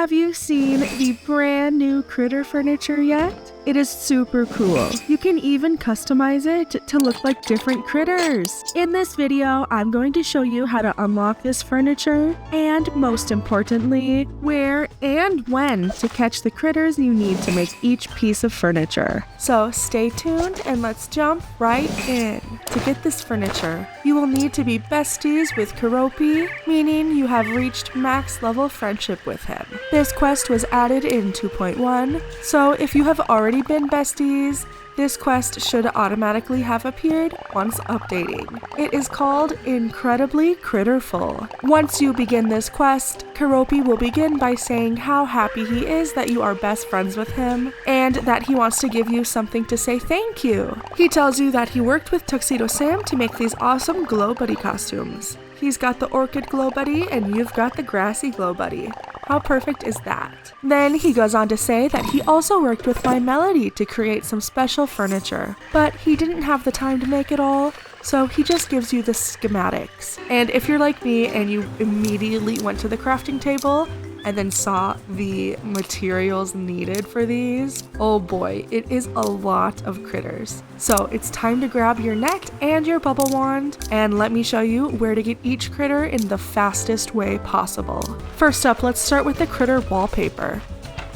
Have you seen the brand new critter furniture yet? It is super cool. You can even customize it to look like different critters. In this video, I'm going to show you how to unlock this furniture and, most importantly, where and when to catch the critters you need to make each piece of furniture. So stay tuned and let's jump right in. To get this furniture, you will need to be besties with Keroppi, meaning you have reached max level friendship with him. This quest was added in 2.1, so if you have already been besties, this quest should automatically have appeared once updating. It is called Incredibly CRITTERFUL. Once you begin this quest, Keroppi will begin by saying how happy he is that you are best friends with him, and that he wants to give you something to say thank you. He tells you that he worked with Tuxedo Sam to make these awesome Glowbuddy costumes. He's got the Orchid Glowbuddy and you've got the Grassy Glowbuddy. How perfect is that? Then he goes on to say that he also worked with my Melody to create some special furniture, but he didn't have the time to make it all, so he just gives you the schematics. And if you're like me and you immediately went to the crafting table and then saw the materials needed for these, oh boy, it is a lot of critters. So it's time to grab your net and your bubble wand, and let me show you where to get each critter in the fastest way possible. First up, let's start with the critter wallpaper.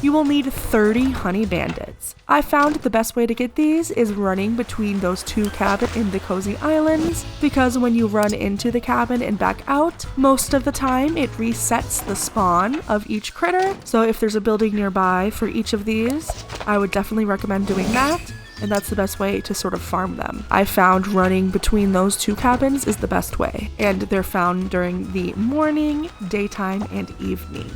You will need 30 honey bandits. I found the best way to get these is running between those two cabins in the cozy islands, because when you run into the cabin and back out, most of the time it resets the spawn of each critter. So if there's a building nearby for each of these, I would definitely recommend doing that. And that's the best way to sort of farm them. I found running between those two cabins is the best way, and they're found during the morning, daytime, and evening.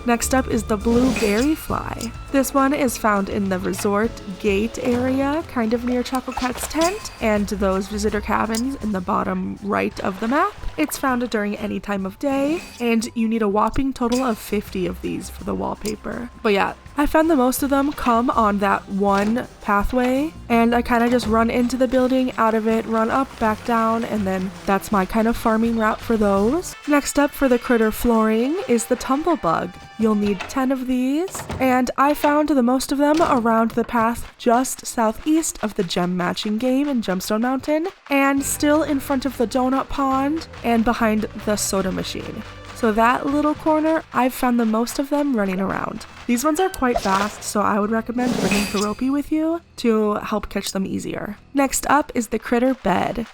Next up is the blue Berryfly. This one is found in the resort gate area, kind of near Choco Cat's tent, and those visitor cabins in the bottom right of the map. It's found during any time of day, and you need a whopping total of 50 of these for the wallpaper. But yeah, I found that most of them come on that one pathway, and I kind of just run into the building, out of it, run up, back down, and then that's my kind of farming route for those. Next up for the critter flooring is the Tumblebug. You'll need 10 of these, and I found the most of them around the path just southeast of the gem matching game in Gemstone Mountain, and still in front of the donut pond and behind the soda machine. So that little corner, I've found the most of them running around. These ones are quite fast, so I would recommend bringing Keroppi with you to help catch them easier. Next up is the critter bed.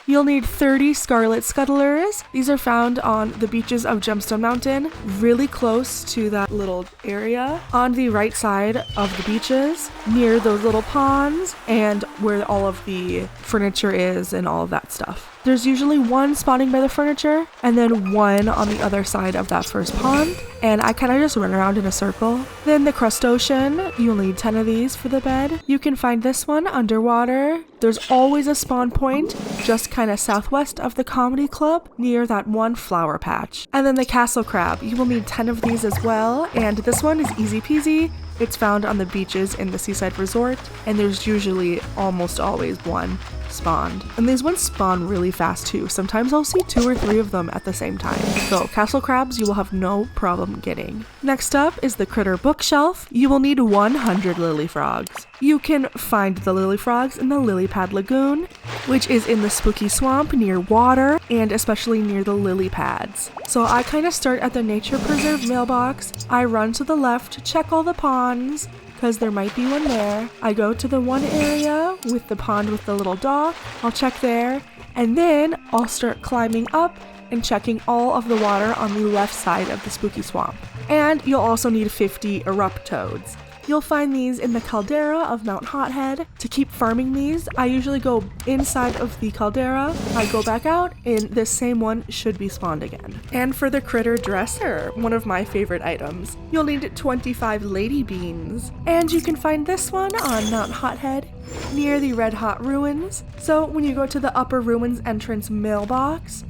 You'll need 30 Scarlet Scuttlers. These are found on the beaches of Gemstone Mountain, really close to that little area on the right side of the beaches, near those little ponds and where all of the furniture is and all of that stuff. There's usually one spawning by the furniture and then one on the other side of that first pond, and I kind of just run around in a circle. Then the Crustocean, you'll need 10 of these for the bed. You can find this one underwater. There's always a spawn point just kind of southwest of the comedy club near that one flower patch. And then the castle crab, you will need 10 of these as well, and this one is easy peasy. It's found on the beaches in the seaside resort, and there's usually almost always one spawned. And these ones spawn really fast too. Sometimes I'll see 2 or 3 of them at the same time. So castle crabs you will have no problem getting. Next up is the critter bookshelf. You will need 100 lily frogs. You can find the lily frogs in the lily pad lagoon, which is in the spooky swamp near water and especially near the lily pads. So I kind of start at the nature preserve mailbox. I run to the left, check all the ponds, because there might be one there. I go to the one area with the pond with the little dock. I'll check there, and then I'll start climbing up and checking all of the water on the left side of the spooky swamp. And you'll also need 50 Eruptoads. You'll find these in the caldera of Mount Hothead. To keep farming these, I usually go inside of the caldera, I go back out, and this same one should be spawned again. And for the critter dresser, one of my favorite items, you'll need 25 lady beans. And you can find this one on Mount Hothead near the Red Hot Ruins. So when you go to the Upper Ruins entrance mailbox,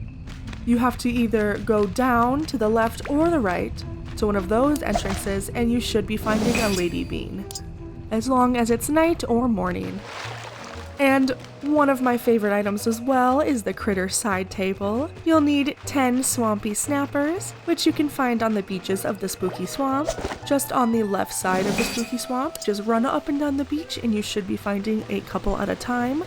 you have to either go down to the left or the right to one of those entrances, and you should be finding a lady bean, as long as it's night or morning. And one of my favorite items as well is the critter side table. You'll need 10 Swampy Snappers, which you can find on the beaches of the Spooky Swamp, just on the left side of the Spooky Swamp. Just run up and down the beach and you should be finding a couple at a time.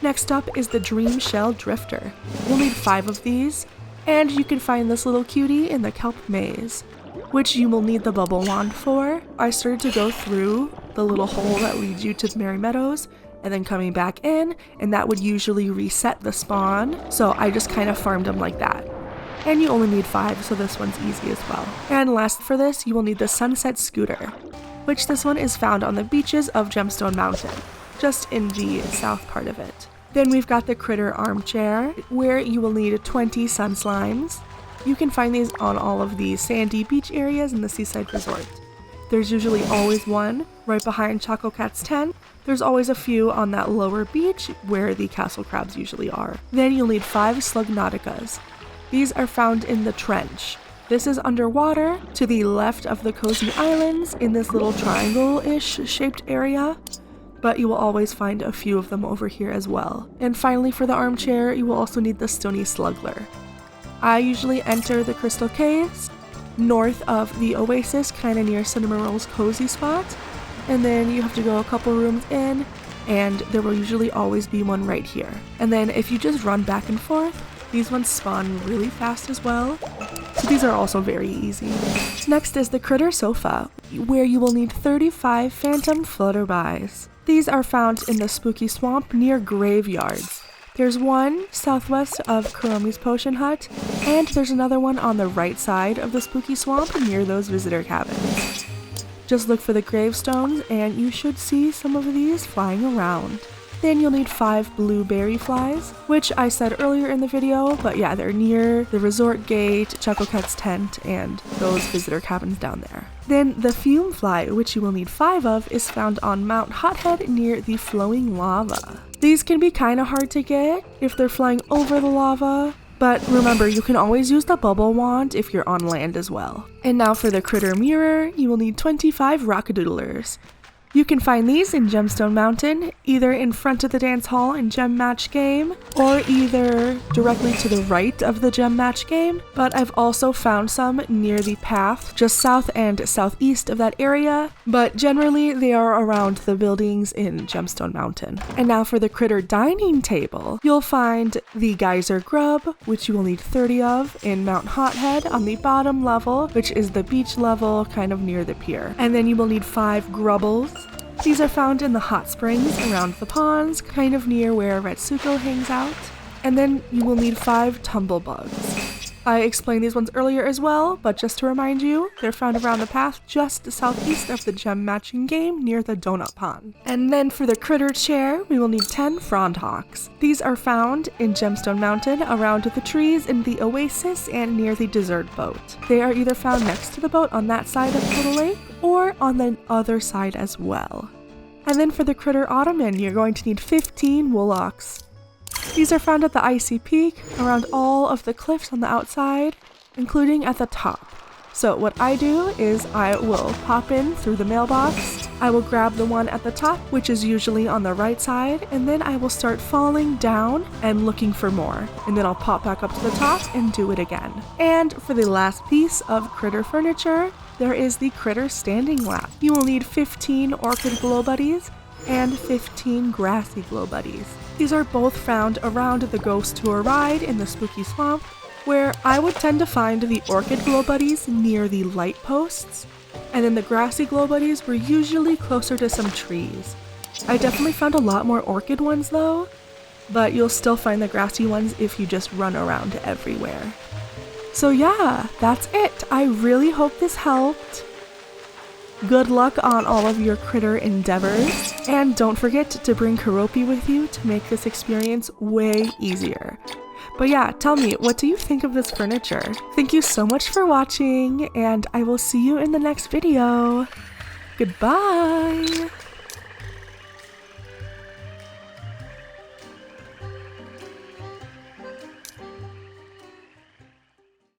Next up is the Dreamshell Drifter. You'll need 5 of these, and you can find this little cutie in the kelp maze, which you will need the bubble wand for. I started to go through the little hole that leads you to the Merry Meadows, and then coming back in, and that would usually reset the spawn, so I just kind of farmed them like that. And you only need 5, so this one's easy as well. And last for this, you will need the Sunset Scooter, which this one is found on the beaches of Gemstone Mountain, just in the south part of it. Then we've got the Critter Armchair, where you will need 20 Sunslimes. You can find these on all of the sandy beach areas in the seaside resort. There's usually always one right behind Choco Cat's tent. There's always a few on that lower beach where the castle crabs usually are. Then you'll need 5 Slugnauticas. These are found in the trench. This is underwater to the left of the cozy islands in this little triangle-ish shaped area, but you will always find a few of them over here as well. And finally for the armchair, you will also need the Stony Slugler. I usually enter the crystal caves north of the oasis, kind of near Cinnamon Roll's cozy spot, and then you have to go a couple rooms in, and there will usually always be one right here. And then if you just run back and forth, these ones spawn really fast as well, so these are also very easy. Next is the Critter Sofa, where you will need 35 Phantom Flutterbys. These are found in the Spooky Swamp near graveyards. There's one southwest of Kuromi's Potion Hut, and there's another one on the right side of the Spooky Swamp near those visitor cabins. Just look for the gravestones and you should see some of these flying around. Then you'll need 5 blue Berryflies, which I said earlier in the video, but yeah, they're near the resort gate, Choco Cat's tent, and those visitor cabins down there. Then the Fumefly, which you will need 5 of, is found on Mount Hothead near the flowing lava. These can be kind of hard to get if they're flying over the lava, but remember, you can always use the bubble wand if you're on land as well. And now for the Critter Mirror, you will need 25 Rockadoodlers. You can find these in Gemstone Mountain, either in front of the dance hall in Gem Match Game, or either directly to the right of the Gem Match Game, but I've also found some near the path, just south and southeast of that area, but generally they are around the buildings in Gemstone Mountain. And now for the Critter Dining Table, you'll find the Geysey Grub, which you will need 30 of, in Mount Hothead on the bottom level, which is the beach level, kind of near the pier. And then you will need 5 Grubbles. These are found in the hot springs around the ponds, kind of near where Retsuko hangs out. And then you will need 5 Tumblebugs. I explained these ones earlier as well, but just to remind you, they're found around the path just southeast of the gem matching game near the donut pond. And then for the critter chair, we will need 10 Frondhawks. These are found in Gemstone Mountain around the trees in the oasis and near the dessert boat. They are either found next to the boat on that side of the lake or on the other side as well. And then for the critter Ottoman, you're going to need 15 Woolox. These are found at the icy peak, around all of the cliffs on the outside, including at the top. So what I do is I will pop in through the mailbox, I will grab the one at the top, which is usually on the right side, and then I will start falling down and looking for more. And then I'll pop back up to the top and do it again. And for the last piece of critter furniture, there is the critter standing lap. You will need 15 Orchid Glowbuddies and 15 Grassy Glowbuddies. These are both found around the Ghost Tour ride in the Spooky Swamp, where I would tend to find the Orchid Glowbuddies near the light posts, and then the Grassy Glowbuddies were usually closer to some trees. I definitely found a lot more Orchid ones though, but you'll still find the Grassy ones if you just run around everywhere. So yeah, that's it. I really hope this helped. Good luck on all of your critter endeavors, and don't forget to bring Keroppi with you to make this experience way easier. But yeah, tell me, what do you think of this furniture? Thank you so much for watching, and I will see you in the next video. Goodbye!